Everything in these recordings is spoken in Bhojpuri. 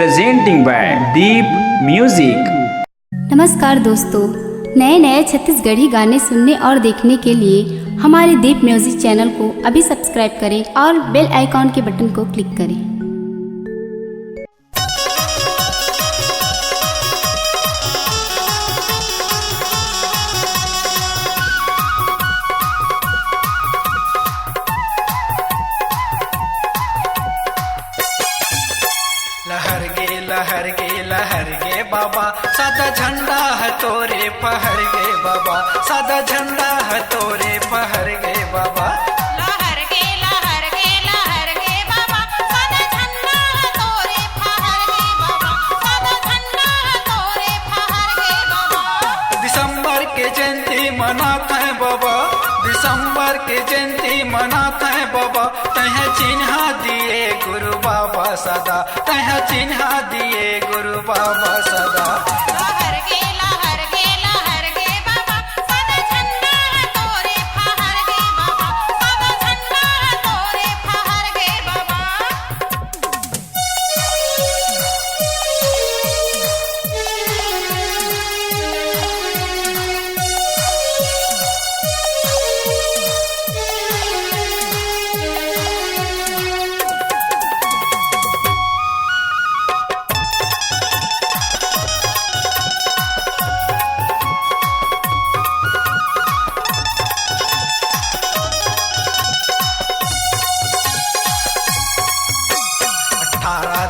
presenting by Deep Music। नमस्कार दोस्तों, नए नए छत्तीसगढ़ी गाने सुनने और देखने के लिए हमारे दीप म्यूजिक चैनल को अभी सब्सक्राइब करें और बेल आइकॉन के बटन को क्लिक करें। लहर गे बाबा, सादा झंडा है तोरे पहर गे बाबा, सादा झंडा है तोरे पहर गे बाबा। लहर गे बाबा, सादा झंडा है तोरे पहर गे बाबा, सादा झंडा है तोरे पहर गे बाबा। दिसंबर के जयंती मनाते हैं बाबा, दिसंबर के जयंती मनाते हैं बाबा। तह चिन्ह दिए गुरु बाबा सदा, तह चिन्ह दिए गुरु बाबा सदा। लहर गे बाबा, सादा झंडा है तोरे पहर गे बाबा, सादा झंडा है तोरे पहर गे बाबा।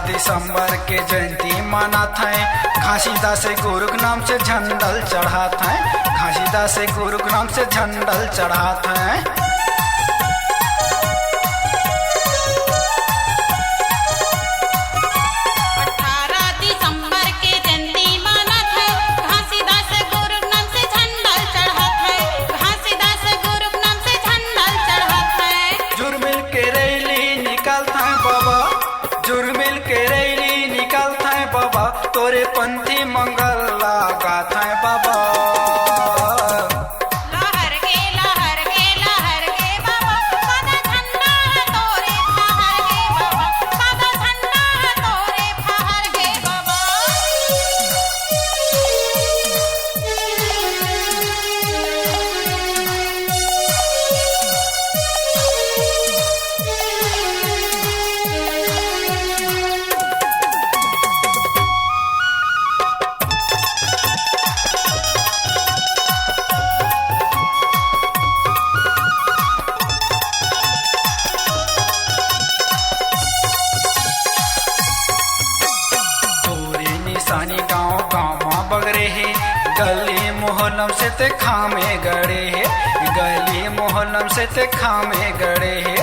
दिसंबर के जयंती मनाते हैं, घासीदास गुरु के नाम से झंडल चढ़ाते हैं, घासीदास गुरु के नाम से झंडल चढ़ाते हैं। 18 दिसंबर के जयंती मनात है, घासीदास गुरु नाम से झंडल चढ़ात है, घासीदास गुरु नाम से झंडल चढ़ात है। जुर्मिल के रैली निकालते हैं बाबा, जुर्मिल के रैली निकालते हैं बाबा, तोरे पंथी मंगल लगाते हैं बाबा। लहर गे बाबा, सादा झंडा है तोरे पहर गे बाबा, सादा झंडा है तोरे पहर गे बाबा। निशानी गाँव गाँव बगरे है, गली मोहल्लम से ते खामे गड़े है, गली मोहल्लम से ते खामे गड़े है।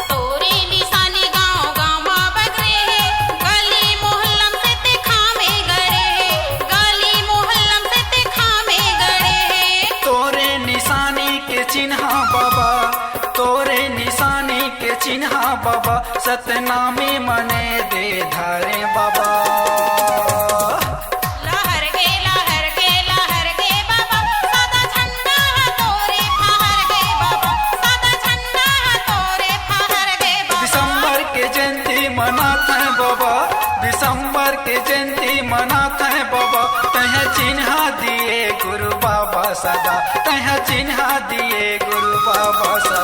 तोरे निशानी गाँव गाँव बगरे है, गली मोहल्लम से ते खामे गड़े है, गली मोहल्लम से ते खामे गड़े है। तोरे निशानी के चिन्ह बाबा, तोरे निशानी के चिन्ह बाबा, सतनामी मने दे धारे बाबा। लहर गे बाबा, सादा झंडा है तोरे पहर गे बाबा, सादा झंडा है तोरे पहर गे बाबा। दिसंबर के जयंती मनाते हैं बाबा, दिसंबर के जयंती मनाते हैं बाबा। तह चिन्ह दिए गुरु बाबा सदा, तह चिन्ह दिए गुरु बाबा सदा।